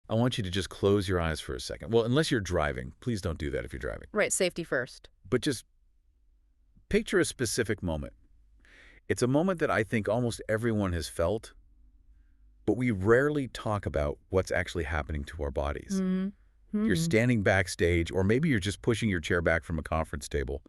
I want you to just close your eyes for a second. Well, unless you're driving. Please don't do that if you're driving. Right, safety first. But just picture a specific moment. It's a moment that I think almost everyone has felt, but we rarely talk about what's actually happening to our bodies. You're standing backstage, or maybe you're just pushing your chair back from a conference table,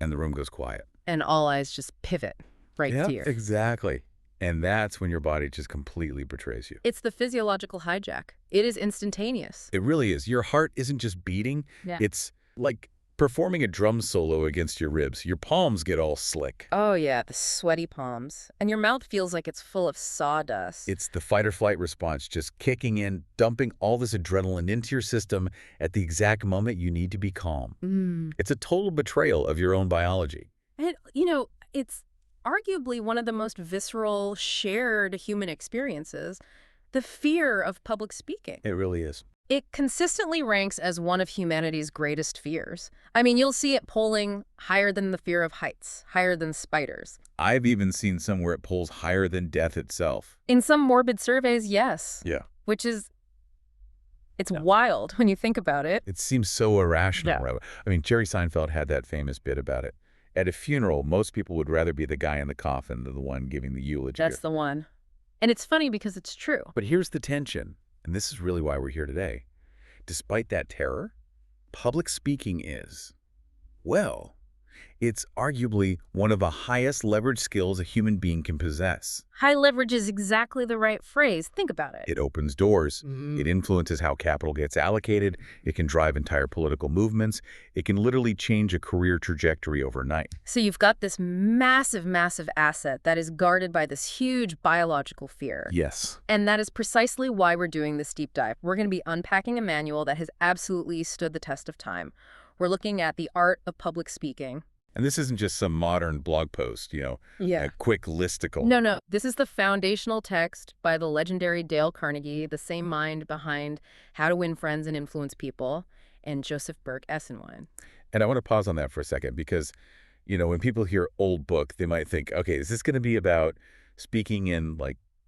and the room goes quiet. And all eyes just pivot right to you. Exactly. And that's when your body just completely betrays you. It's the physiological hijack. It is instantaneous. It really is. Your heart isn't just beating. Yeah. It's like performing a drum solo against your ribs. Your palms get all slick. Oh, yeah, the sweaty palms. And your mouth feels like it's full of sawdust. It's the fight or flight response just kicking in, dumping all this adrenaline into your system at the exact moment you need to be calm. It's a total betrayal of your own biology. And, it's arguably one of the most visceral, shared human experiences, the fear of public speaking. It really is. It consistently ranks as one of humanity's greatest fears. I mean, you'll see it polling higher than the fear of heights, higher than spiders. I've even seen some where it polls higher than death itself. In some morbid surveys, yes. Yeah. Which is, it's wild when you think about it. It seems so irrational. Yeah. Right? I mean, Jerry Seinfeld had that famous bit about it. At a funeral, most people would rather be the guy in the coffin than the one giving the eulogy. That's the one. And it's funny because it's true. But here's the tension, and this is really why we're here today. Despite that terror, public speaking is, well, it's arguably one of the highest leverage skills a human being can possess. High leverage is exactly the right phrase. Think about it. It opens doors. It influences how capital gets allocated. It can drive entire political movements. It can literally change a career trajectory overnight. So you've got this massive, massive asset that is guarded by this huge biological fear. Yes. And that is precisely why we're doing this deep dive. We're going to be unpacking a manual that has absolutely stood the test of time. We're looking at the art of public speaking. And this isn't just some modern blog post, a quick listicle. No. This is the foundational text by the legendary Dale Carnegie, the same mind behind How to Win Friends and Influence People, and Joseph Burke Essenwein. And I want to pause on that for a second because, when people hear old book, they might think, okay, is this going to be about speaking in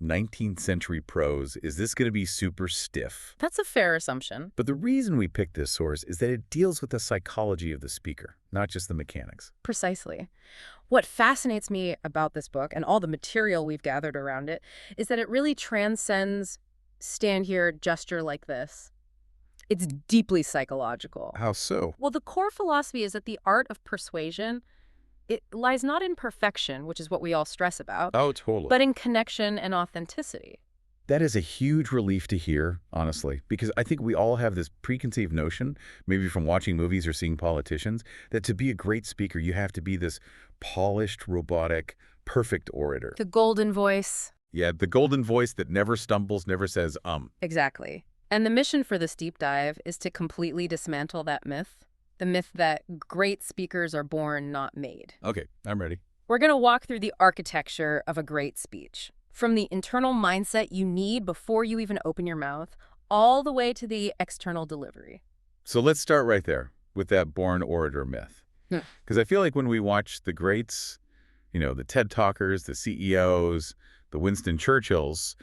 19th century prose? Is this going to be super stiff? That's a fair assumption. But the reason we picked this source is that it deals with the psychology of the speaker, not just the mechanics. Precisely. What fascinates me about this book and all the material we've gathered around it is that it really transcends stand here, gesture like this. It's deeply psychological. How so? Well, the core philosophy is that the art of persuasion, it lies not in perfection, which is what we all stress about, Oh, totally. but in connection and authenticity. That is a huge relief to hear, honestly, because I think we all have this preconceived notion, maybe from watching movies or seeing politicians, that to be a great speaker, you have to be this polished, robotic, perfect orator. The golden voice. Yeah, the golden voice that never stumbles, never says, Exactly. And the mission for this deep dive is to completely dismantle that myth. The myth that great speakers are born, not made. Okay, I'm ready. We're going to walk through the architecture of a great speech, from the internal mindset you need before you even open your mouth, all the way to the external delivery. So let's start right there with that born orator myth. Because I feel like when we watch the greats, the TED Talkers, the CEOs, the Winston Churchills,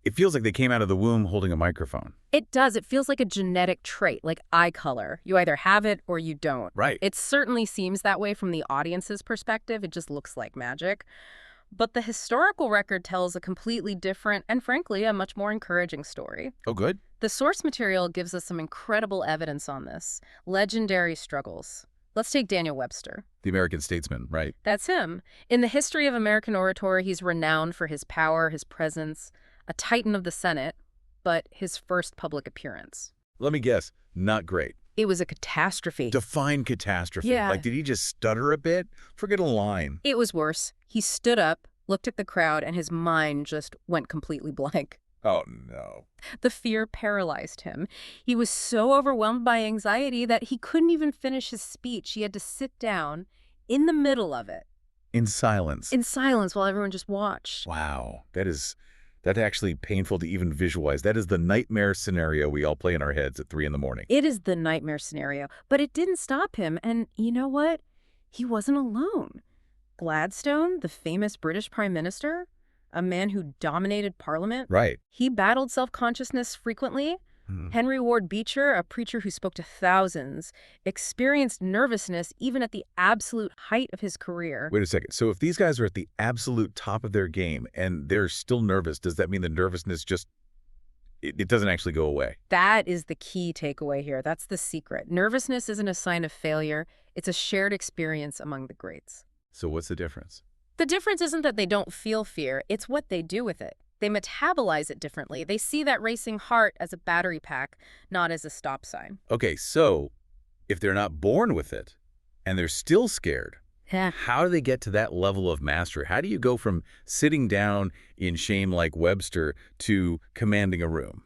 it feels like they came out of the womb holding a microphone. It does. It feels like a genetic trait, like eye color. You either have it or you don't. Right. It certainly seems that way from the audience's perspective. It just looks like magic. But the historical record tells a completely different and, frankly, a much more encouraging story. Oh, good. The source material gives us some incredible evidence on this. Legendary struggles. Let's take Daniel Webster. The American statesman, right? That's him. In the history of American oratory, he's renowned for his power, his presence, a titan of the Senate, but his first public appearance. Let me guess, not great. It was a catastrophe. Define catastrophe. Yeah. Did he just stutter a bit? Forget a line. It was worse. He stood up, looked at the crowd, and his mind just went completely blank. Oh, no. The fear paralyzed him. He was so overwhelmed by anxiety that he couldn't even finish his speech. He had to sit down in the middle of it. In silence. In silence while everyone just watched. Wow. That's actually painful to even visualize. That is the nightmare scenario we all play in our heads at 3 a.m. It is the nightmare scenario, but it didn't stop him. And you know what? He wasn't alone. Gladstone, the famous British Prime Minister, a man who dominated Parliament. Right. He battled self-consciousness frequently. Hmm. Henry Ward Beecher, a preacher who spoke to thousands, experienced nervousness even at the absolute height of his career. Wait a second. So if these guys are at the absolute top of their game and they're still nervous, does that mean the nervousness just, it doesn't actually go away? That is the key takeaway here. That's the secret. Nervousness isn't a sign of failure. It's a shared experience among the greats. So what's the difference? The difference isn't that they don't feel fear. It's what they do with it. They metabolize it differently. They see that racing heart as a battery pack, not as a stop sign. Okay, so if they're not born with it and they're still scared, Yeah. how do they get to that level of mastery? How do you go from sitting down in shame like Webster to commanding a room?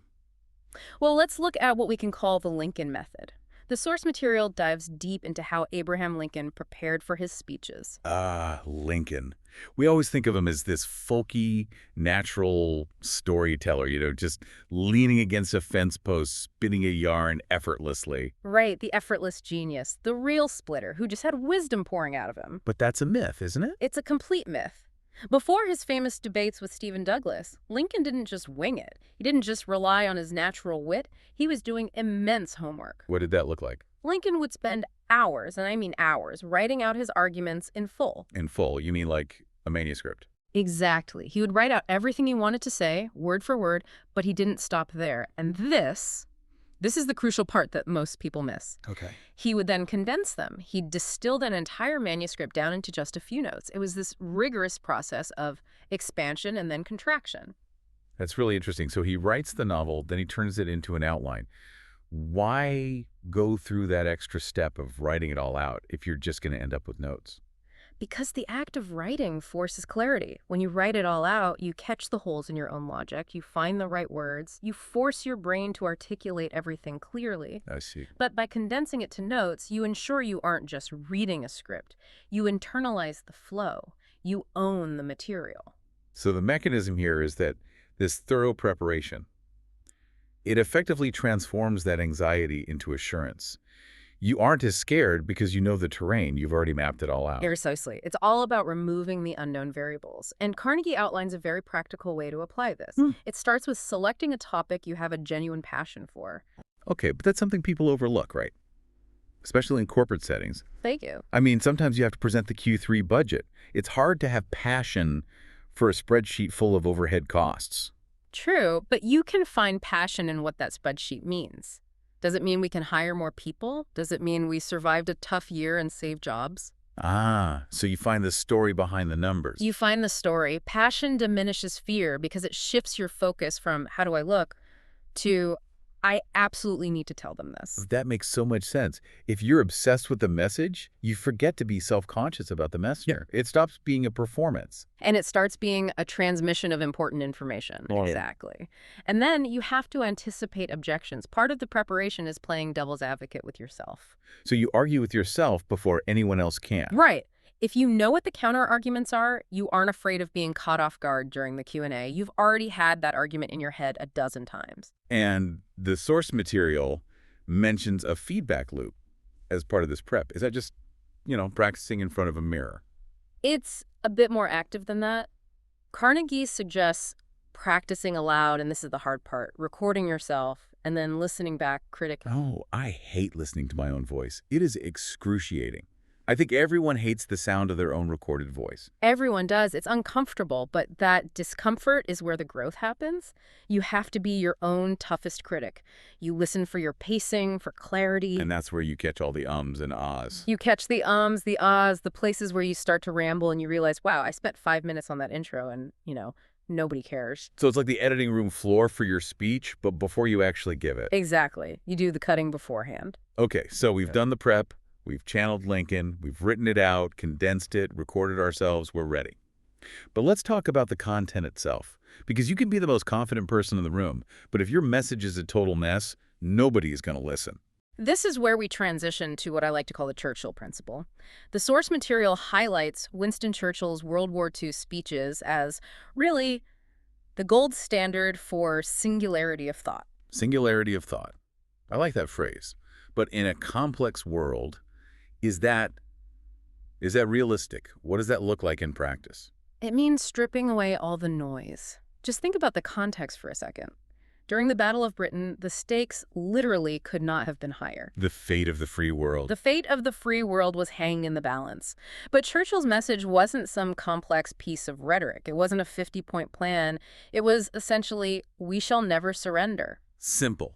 Well, let's look at what we can call the Lincoln method. The source material dives deep into how Abraham Lincoln prepared for his speeches. Ah, Lincoln. We always think of him as this folky, natural storyteller, just leaning against a fence post, spinning a yarn effortlessly. Right, the effortless genius, the real splitter who just had wisdom pouring out of him. But that's a myth, isn't it? It's a complete myth. Before his famous debates with Stephen Douglas, Lincoln didn't just wing it. He didn't just rely on his natural wit. He was doing immense homework. What did that look like? Lincoln would spend hours, and I mean hours, writing out his arguments in full. In full, you mean like a manuscript? Exactly. He would write out everything he wanted to say, word for word, but he didn't stop there. And this is the crucial part that most people miss. Okay. He would then condense them. He distilled an entire manuscript down into just a few notes. It was this rigorous process of expansion and then contraction. That's really interesting. So he writes the novel, then he turns it into an outline. Why go through that extra step of writing it all out if you're just going to end up with notes? Because the act of writing forces clarity. When you write it all out, you catch the holes in your own logic, you find the right words, you force your brain to articulate everything clearly. I see. But by condensing it to notes, you ensure you aren't just reading a script. You internalize the flow. You own the material. So the mechanism here is that this thorough preparation, it effectively transforms that anxiety into assurance. You aren't as scared because you know the terrain. You've already mapped it all out. Precisely. It's all about removing the unknown variables. And Carnegie outlines a very practical way to apply this. It starts with selecting a topic you have a genuine passion for. Okay, but that's something people overlook, right? Especially in corporate settings. Thank you. I mean, sometimes you have to present the Q3 budget. It's hard to have passion for a spreadsheet full of overhead costs. True, but you can find passion in what that spreadsheet means. Does it mean we can hire more people? Does it mean we survived a tough year and saved jobs? Ah, so you find the story behind the numbers. You find the story. Passion diminishes fear because it shifts your focus from how do I look to I absolutely need to tell them this. That makes so much sense. If you're obsessed with the message, you forget to be self-conscious about the messenger. It stops being a performance. And it starts being a transmission of important information. Oh, yeah. Exactly. And then you have to anticipate objections. Part of the preparation is playing devil's advocate with yourself. So you argue with yourself before anyone else can. Right. If you know what the counter-arguments are, you aren't afraid of being caught off guard during the Q&A. You've already had that argument in your head a dozen times. And the source material mentions a feedback loop as part of this prep. Is that just, practicing in front of a mirror? It's a bit more active than that. Carnegie suggests practicing aloud, and this is the hard part, recording yourself and then listening back critically. Oh, I hate listening to my own voice. It is excruciating. I think everyone hates the sound of their own recorded voice. Everyone does. It's uncomfortable, but that discomfort is where the growth happens. You have to be your own toughest critic. You listen for your pacing, for clarity. And that's where you catch all the ums and ahs. You catch the ums, the ahs, the places where you start to ramble and you realize, wow, I spent 5 minutes on that intro and, nobody cares. So it's like the editing room floor for your speech, but before you actually give it. Exactly. You do the cutting beforehand. Okay, so we've done the prep. We've channeled Lincoln, we've written it out, condensed it, recorded ourselves, we're ready. But let's talk about the content itself, because you can be the most confident person in the room, but if your message is a total mess, nobody is going to listen. This is where we transition to what I like to call the Churchill principle. The source material highlights Winston Churchill's World War II speeches as really the gold standard for singularity of thought. Singularity of thought. I like that phrase. But in a complex world, Is that realistic? What does that look like in practice? It means stripping away all the noise. Just think about the context for a second. During the Battle of Britain, the stakes literally could not have been higher. The fate of the free world. The fate of the free world was hanging in the balance. But Churchill's message wasn't some complex piece of rhetoric. It wasn't a 50-point plan. It was essentially, we shall never surrender. Simple.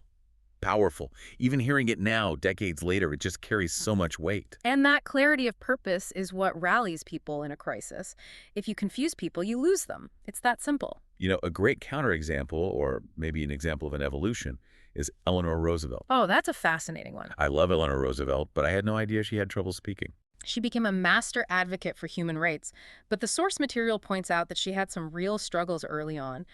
Powerful. Even hearing it now, decades later, it just carries so much weight. And that clarity of purpose is what rallies people in a crisis. If you confuse people, you lose them. It's that simple. You know, a great counterexample, or maybe an example of an evolution, is Eleanor Roosevelt. Oh, that's a fascinating one. I love Eleanor Roosevelt, but I had no idea she had trouble speaking. She became a master advocate for human rights, but the source material points out that she had some real struggles early on.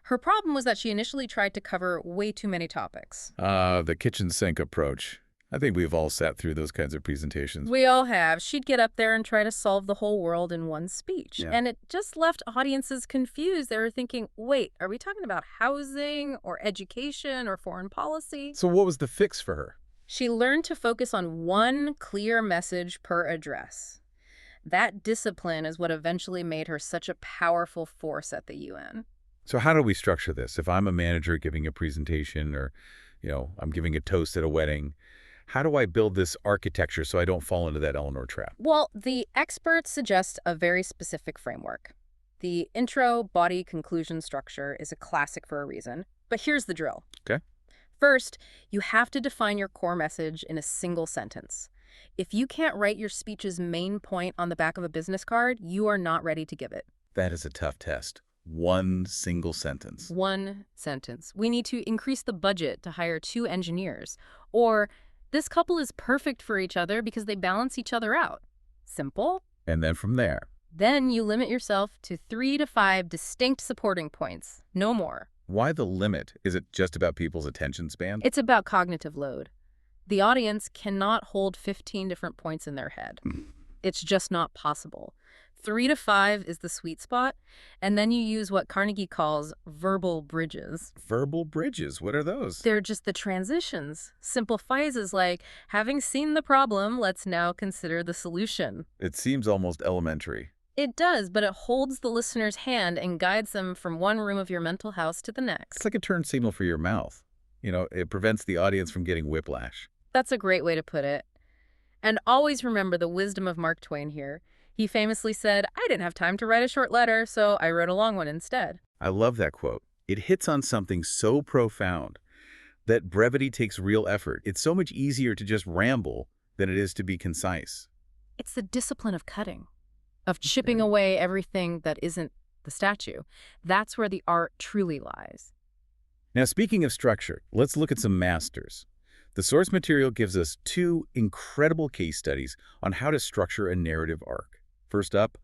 Her problem was that she initially tried to cover way too many topics. The kitchen sink approach. I think we've all sat through those kinds of presentations. We all have. She'd get up there and try to solve the whole world in one speech. Yeah. And it just left audiences confused. They were thinking, wait, are we talking about housing or education or foreign policy? So what was the fix for her? She learned to focus on one clear message per address. That discipline is what eventually made her such a powerful force at the UN. So how do we structure this? If I'm a manager giving a presentation or, I'm giving a toast at a wedding, how do I build this architecture so I don't fall into that Eleanor trap? Well, the experts suggest a very specific framework. The intro, body, conclusion structure is a classic for a reason. But here's the drill. Okay. First, you have to define your core message in a single sentence. If you can't write your speech's main point on the back of a business card, you are not ready to give it. That is a tough test. One single sentence. One sentence. We need to increase the budget to hire 2 engineers. Or, this couple is perfect for each other because they balance each other out. Simple. And then from there. Then you limit yourself to 3 to 5 distinct supporting points. No more. Why the limit? Is it just about people's attention span? It's about cognitive load. The audience cannot hold 15 different points in their head. It's just not possible. 3 to 5 is the sweet spot, and then you use what Carnegie calls verbal bridges. Verbal bridges, what are those? They're just the transitions. Simple phrases like, having seen the problem, let's now consider the solution. It seems almost elementary. It does, but it holds the listener's hand and guides them from one room of your mental house to the next. It's like a turn signal for your mouth. It prevents the audience from getting whiplash. That's a great way to put it. And always remember the wisdom of Mark Twain here. He famously said, I didn't have time to write a short letter, so I wrote a long one instead. I love that quote. It hits on something so profound that brevity takes real effort. It's so much easier to just ramble than it is to be concise. It's the discipline of cutting, of chipping away everything that isn't the statue. That's where the art truly lies. Now, speaking of structure, let's look at some masters. The source material gives us 2 incredible case studies on how to structure a narrative arc. First up,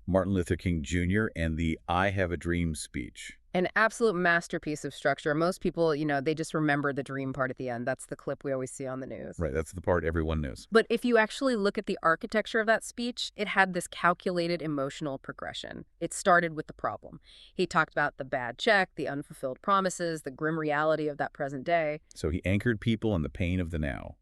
Martin Luther King Jr. and the I Have a Dream speech. An absolute masterpiece of structure. Most people, they just remember the dream part at the end. That's the clip we always see on the news. Right, that's the part everyone knows. But if you actually look at the architecture of that speech, it had this calculated emotional progression. It started with the problem. He talked about the bad check, the unfulfilled promises, the grim reality of that present day. So he anchored people in the pain of the now.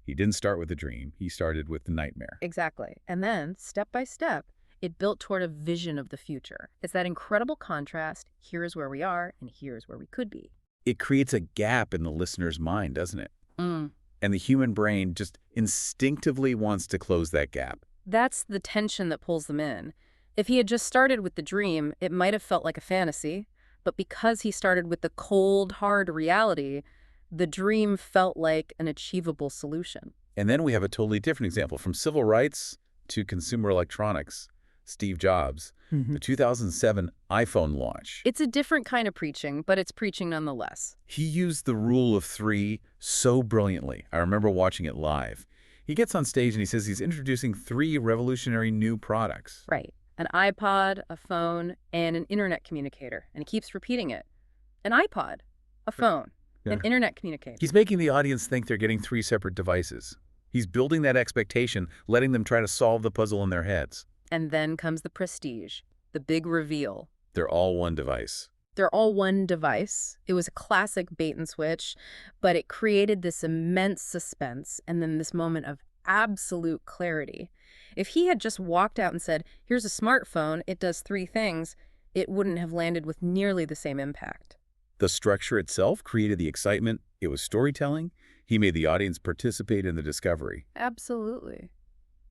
He didn't start with the dream. He started with the nightmare. Exactly. And then, step by step, it built toward a vision of the future. It's that incredible contrast. Here's where we are, and here's where we could be. It creates a gap in the listener's mind, doesn't it? Mm. And the human brain just instinctively wants to close that gap. That's the tension that pulls them in. If he had just started with the dream, it might have felt like a fantasy. But because he started with the cold, hard reality, the dream felt like an achievable solution. And then we have a totally different example. From civil rights to consumer electronics. Steve Jobs, the 2007 iPhone launch. It's a different kind of preaching, but it's preaching nonetheless. He used the rule of 3 so brilliantly. I remember watching it live. He gets on stage and he says he's introducing 3 revolutionary new products. Right. An iPod, a phone, and an internet communicator. And he keeps repeating it. An iPod, a phone, an internet communicator. He's making the audience think they're getting 3 separate devices. He's building that expectation, letting them try to solve the puzzle in their heads. And then comes the prestige, the big reveal. They're all one device. They're all one device. It was a classic bait and switch, but it created this immense suspense and then this moment of absolute clarity. If he had just walked out and said, here's a smartphone, it does 3 things, it wouldn't have landed with nearly the same impact. The structure itself created the excitement. It was storytelling. He made the audience participate in the discovery. Absolutely.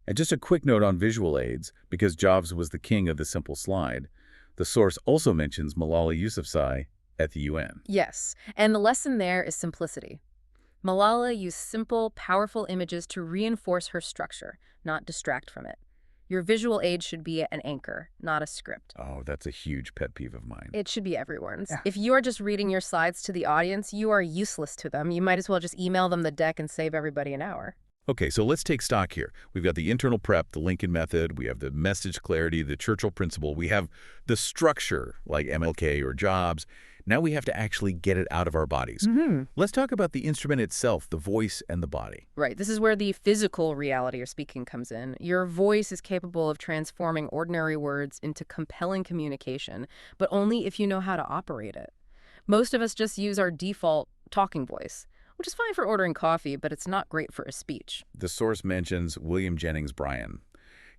And just a quick note on visual aids, because Jobs was the king of the simple slide. The source also mentions Malala Yousafzai at the UN. Yes, and the lesson there is simplicity. Malala used simple, powerful images to reinforce her structure, not distract from it. Your visual aid should be an anchor, not a script. Oh, that's a huge pet peeve of mine. It should be everyone's. Yeah. If you are just reading your slides to the audience, you are useless to them. You might as well just email them the deck and save everybody an hour. Okay, so let's take stock here. We've got the internal prep, the Lincoln method, we have the message clarity, the Churchill principle, we have the structure like MLK or Jobs. Now we have to actually get it out of our bodies. Let's talk about the instrument itself, the voice and the body. Right. This is where the physical reality of speaking comes in. Your voice is capable of transforming ordinary words into compelling communication, but only if you know how to operate it. Most of us just use our default talking voice, which is fine for ordering coffee, but it's not great for a speech. The source mentions William Jennings Bryan.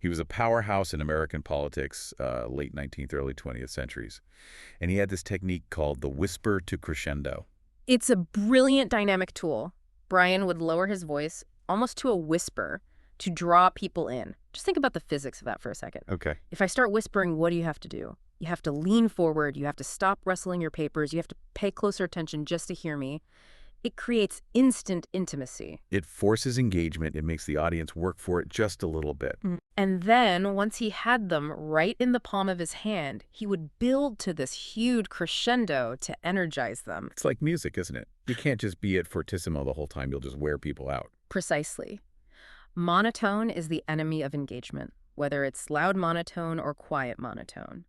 He was a powerhouse in American politics, late 19th, early 20th centuries. And he had this technique called the whisper to crescendo. It's a brilliant dynamic tool. Bryan would lower his voice almost to a whisper to draw people in. Just think about the physics of that for a second. Okay. If I start whispering, what do you have to do? You have to lean forward. You have to stop rustling your papers. You have to pay closer attention just to hear me. It creates instant intimacy. It forces engagement. It makes the audience work for it just a little bit. And then, once he had them right in the palm of his hand, he would build to this huge crescendo to energize them. It's like music, isn't it? You can't just be at fortissimo the whole time. You'll just wear people out. Precisely. Monotone is the enemy of engagement, whether it's loud monotone or quiet monotone.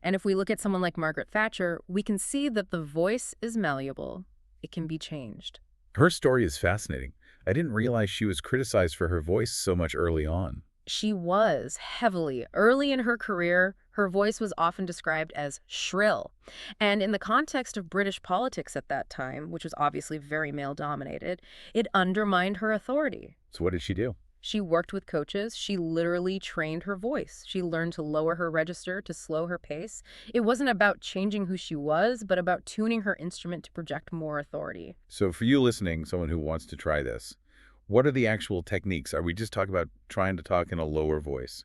And if we look at someone like Margaret Thatcher, we can see that the voice is malleable. It can be changed. Her story is fascinating. I didn't realize she was criticized for her voice so much early on. She was heavily. Early in her career, her voice was often described as shrill. And in the context of British politics at that time, which was obviously very male-dominated, it undermined her authority. So what did she do? She worked with coaches. She literally trained her voice. She learned to lower her register, to slow her pace. It wasn't about changing who she was, but about tuning her instrument to project more authority. So for you listening, someone who wants to try this, what are the actual techniques? Are we just talking about trying to talk in a lower voice?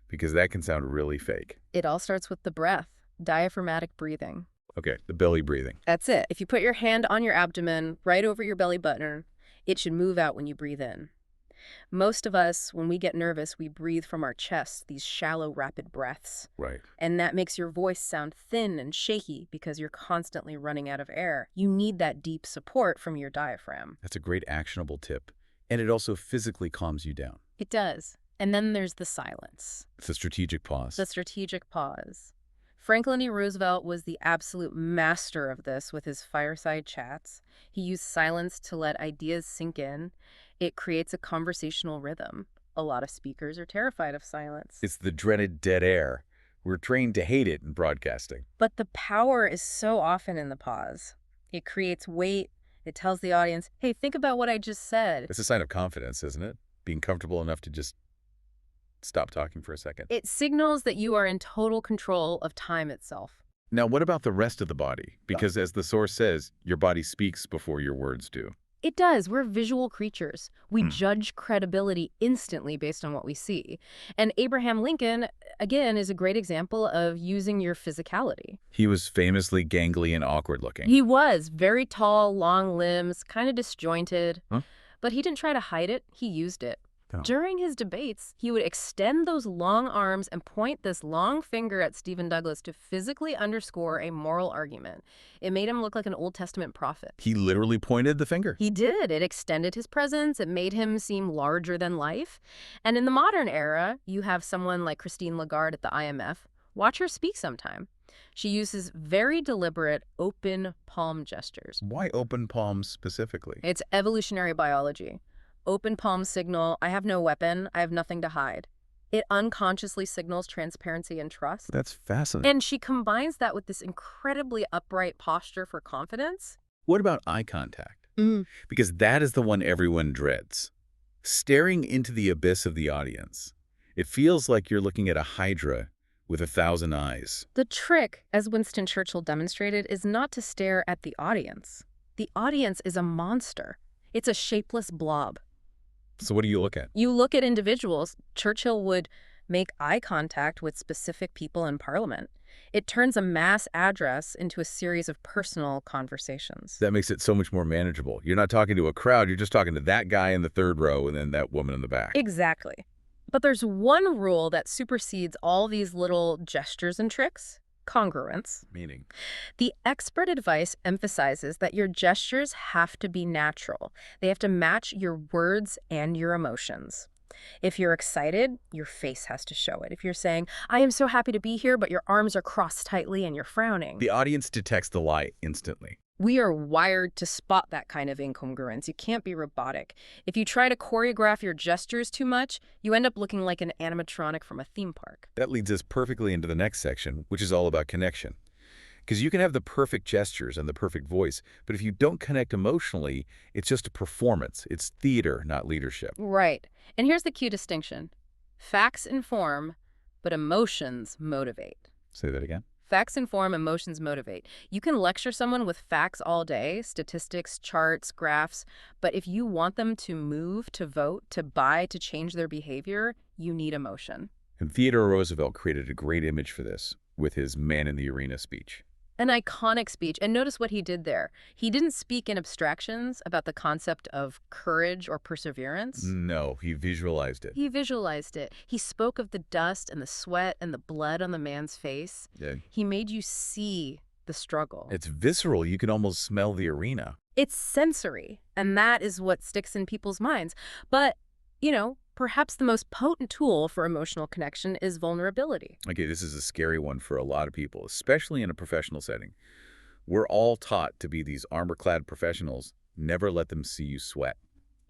Because that can sound really fake. It all starts with the breath, diaphragmatic breathing. Okay, the belly breathing. That's it. If you put your hand on your abdomen, right over your belly button, it should move out when you breathe in. Most of us, when we get nervous, we breathe from our chest, these shallow, rapid breaths. Right. And that makes your voice sound thin and shaky because you're constantly running out of air. You need that deep support from your diaphragm. That's a great actionable tip. And it also physically calms you down. It does. And then there's the silence. It's a strategic pause. The strategic pause. Franklin D. Roosevelt was the absolute master of this with his fireside chats. He used silence to let ideas sink in. It creates a conversational rhythm. A lot of speakers are terrified of silence. It's the dreaded dead air. We're trained to hate it in broadcasting. But the power is so often in the pause. It creates weight. It tells the audience, hey, think about what I just said. It's a sign of confidence, isn't it? Being comfortable enough to just stop talking for a second. It signals that you are in total control of time itself. Now, what about the rest of the body? Because as the source says, your body speaks before your words do. It does. We're visual creatures. We judge credibility instantly based on what we see. And Abraham Lincoln, again, is a great example of using your physicality. He was famously gangly and awkward looking. He was very tall, long limbs, kind of disjointed. But he didn't try to hide it. He used it. Oh. During his debates, he would extend those long arms and point this long finger at Stephen Douglas to physically underscore a moral argument. It made him look like an Old Testament prophet. He literally pointed the finger. He did. It extended his presence. It made him seem larger than life. And in the modern era, you have someone like Christine Lagarde at the IMF. Watch her speak sometime. She uses very deliberate open palm gestures. Why open palms specifically? It's evolutionary biology. Open palm signal, I have no weapon, I have nothing to hide. It unconsciously signals transparency and trust. That's fascinating. And she combines that with this incredibly upright posture for confidence. What about eye contact? Because that is the one everyone dreads. Staring into the abyss of the audience. It feels like you're looking at a hydra with 1,000 eyes. The trick, as Winston Churchill demonstrated, is not to stare at the audience. The audience is a monster. It's a shapeless blob. So what do you look at? You look at individuals. Churchill would make eye contact with specific people in Parliament. It turns a mass address into a series of personal conversations. That makes it so much more manageable. You're not talking to a crowd, you're just talking to that guy in the third row and then that woman in the back. Exactly. But there's one rule that supersedes all these little gestures and tricks: congruence. Meaning? The expert advice emphasizes that your gestures have to be natural. They have to match your words and your emotions. If you're excited, your face has to show it. If you're saying, "I am so happy to be here," but your arms are crossed tightly and you're frowning. The audience detects the lie instantly. We are wired to spot that kind of incongruence. You can't be robotic. If you try to choreograph your gestures too much, you end up looking like an animatronic from a theme park. That leads us perfectly into the next section, which is all about connection. Because you can have the perfect gestures and the perfect voice, but if you don't connect emotionally, it's just a performance. It's theater, not leadership. Right. And here's the key distinction. Facts inform, but emotions motivate. Say that again. Facts inform, emotions motivate. You can lecture someone with facts all day, statistics, charts, graphs, but if you want them to move, to vote, to buy, to change their behavior, you need emotion. And Theodore Roosevelt created a great image for this with his Man in the Arena speech. An iconic speech, and notice what he did there. He didn't speak in abstractions about the concept of courage or perseverance. No, he visualized it. He visualized it. He spoke of the dust and the sweat and the blood on the man's face. Yeah. He made you see the struggle. It's visceral. You can almost smell the arena. It's sensory, and that is what sticks in people's minds. But, perhaps the most potent tool for emotional connection is vulnerability. Okay, this is a scary one for a lot of people, especially in a professional setting. We're all taught to be these armor-clad professionals. Never let them see you sweat.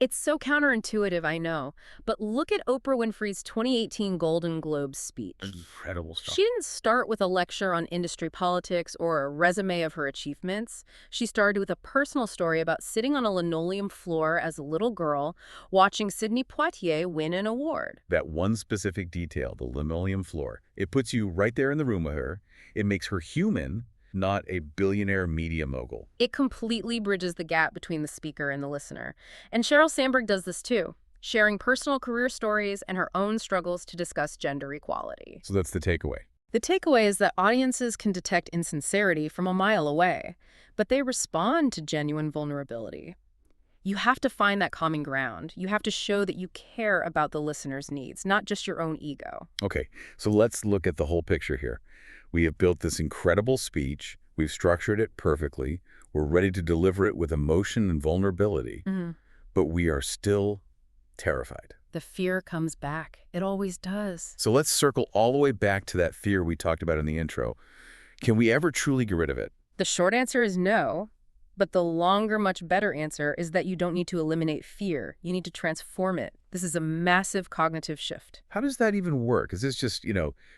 It's so counterintuitive, I know, but look at Oprah Winfrey's 2018 Golden Globes speech. Incredible stuff. She didn't start with a lecture on industry politics or a resume of her achievements. She started with a personal story about sitting on a linoleum floor as a little girl, watching Sidney Poitier win an award. That one specific detail, the linoleum floor, it puts you right there in the room with her. It makes her human, not a billionaire media mogul. It completely bridges the gap between the speaker and the listener. And Sheryl Sandberg does this too, sharing personal career stories and her own struggles to discuss gender equality. So that's the takeaway. The takeaway is that audiences can detect insincerity from a mile away, but they respond to genuine vulnerability. You have to find that common ground. You have to show that you care about the listener's needs, not just your own ego. Okay, so let's look at the whole picture here. We have built this incredible speech. We've structured it perfectly. We're ready to deliver it with emotion and vulnerability. But we are still terrified. The fear comes back. It always does. So let's circle all the way back to that fear we talked about in the intro. Can we ever truly get rid of it? The short answer is no. But the longer, much better answer is that you don't need to eliminate fear. You need to transform it. This is a massive cognitive shift. How does that even work? Is this just,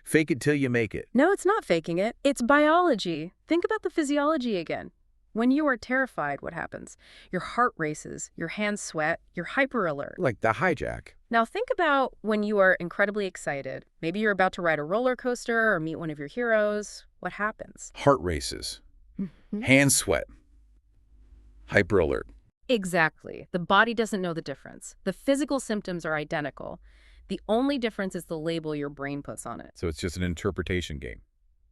fake it till you make it? No, it's not faking it. It's biology. Think about the physiology again. When you are terrified, what happens? Your heart races, your hands sweat, you're hyper alert. Like the hijack. Now think about when you are incredibly excited. Maybe you're about to ride a roller coaster or meet one of your heroes. What happens? Heart races. Hands sweat. Hyper alert. Exactly. The body doesn't know the difference. The physical symptoms are identical. The only difference is the label your brain puts on it. So it's just an interpretation game.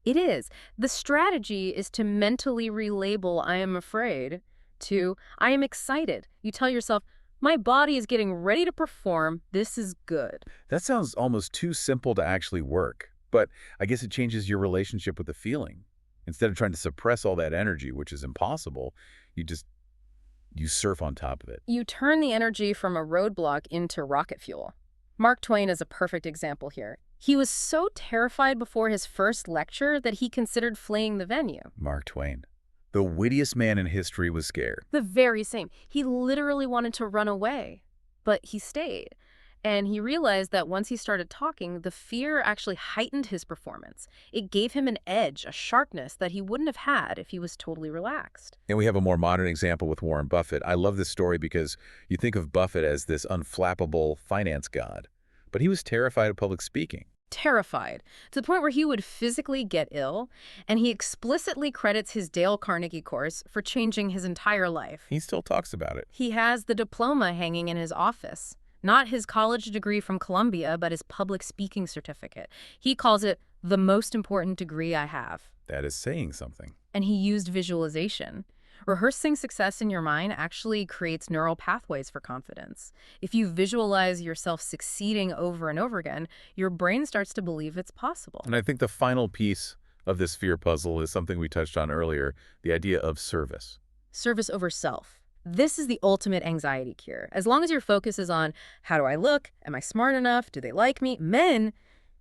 It is. The strategy is to mentally relabel "I am afraid" to "I am excited." You tell yourself, my body is getting ready to perform. This is good. That sounds almost too simple to actually work. But I guess it changes your relationship with the feeling. Instead of trying to suppress all that energy, which is impossible, you surf on top of it. You turn the energy from a roadblock into rocket fuel. Mark Twain is a perfect example here. He was so terrified before his first lecture that he considered fleeing the venue. Mark Twain. The wittiest man in history was scared. The very same. He literally wanted to run away, but he stayed. And he realized that once he started talking, the fear actually heightened his performance. It gave him an edge, a sharpness that he wouldn't have had if he was totally relaxed. And we have a more modern example with Warren Buffett. I love this story because you think of Buffett as this unflappable finance god, but he was terrified of public speaking. Terrified, to the point where he would physically get ill, and he explicitly credits his Dale Carnegie course for changing his entire life. He still talks about it. He has the diploma hanging in his office. Not his college degree from Columbia, but his public speaking certificate. He calls it the most important degree I have. That is saying something. And he used visualization. Rehearsing success in your mind actually creates neural pathways for confidence. If you visualize yourself succeeding over and over again, your brain starts to believe it's possible. And I think the final piece of this fear puzzle is something we touched on earlier, the idea of service. Service over self. This is the ultimate anxiety cure. As long as your focus is on, how do I look? Am I smart enough? Do they like me? Men,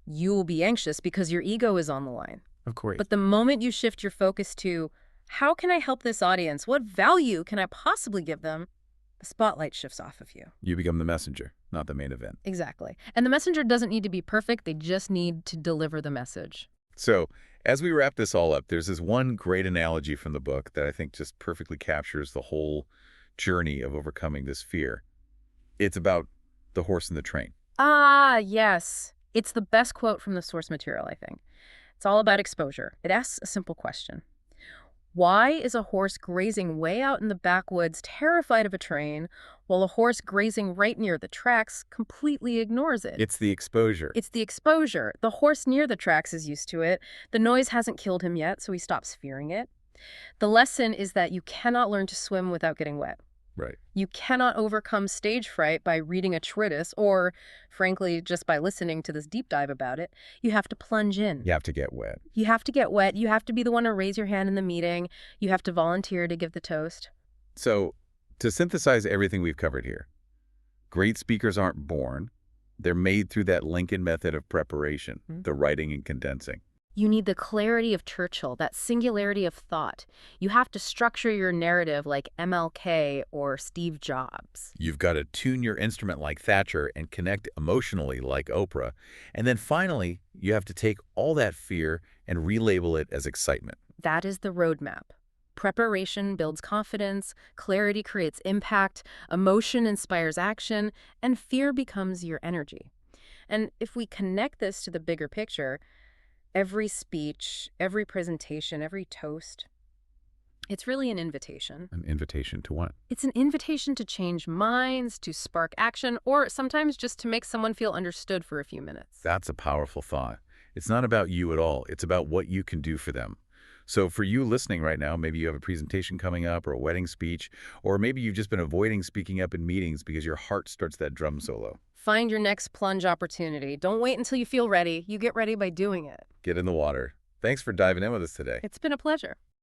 you will be anxious because your ego is on the line. Of course. But the moment you shift your focus to, how can I help this audience? What value can I possibly give them? The spotlight shifts off of you. You become the messenger, not the main event. Exactly. And the messenger doesn't need to be perfect. They just need to deliver the message. So, as we wrap this all up, there's this one great analogy from the book that I think just perfectly captures the whole journey of overcoming this fear. It's about the horse and the train. Ah, yes. It's the best quote from the source material, I think. It's all about exposure. It asks a simple question. Why is a horse grazing way out in the backwoods terrified of a train, while a horse grazing right near the tracks completely ignores it? It's the exposure. It's the exposure. The horse near the tracks is used to it. The noise hasn't killed him yet, so he stops fearing it. The lesson is that you cannot learn to swim without getting wet. Right. You cannot overcome stage fright by reading a treatise or, frankly, just by listening to this deep dive about it. You have to plunge in. You have to get wet. You have to get wet. You have to be the one to raise your hand in the meeting. You have to volunteer to give the toast. So, to synthesize everything we've covered here, great speakers aren't born. They're made through that Lincoln method of preparation, the writing and condensing. You need the clarity of Churchill, that singularity of thought. You have to structure your narrative like MLK or Steve Jobs. You've got to tune your instrument like Thatcher and connect emotionally like Oprah. And then finally, you have to take all that fear and relabel it as excitement. That is the roadmap. Preparation builds confidence, clarity creates impact, emotion inspires action, and fear becomes your energy. And if we connect this to the bigger picture, every speech, every presentation, every toast, it's really an invitation. An invitation to what? It's an invitation to change minds, to spark action, or sometimes just to make someone feel understood for a few minutes. That's a powerful thought. It's not about you at all. It's about what you can do for them. So for you listening right now, maybe you have a presentation coming up or a wedding speech, or maybe you've just been avoiding speaking up in meetings because your heart starts that drum solo. Find your next plunge opportunity. Don't wait until you feel ready. You get ready by doing it. Get in the water. Thanks for diving in with us today. It's been a pleasure.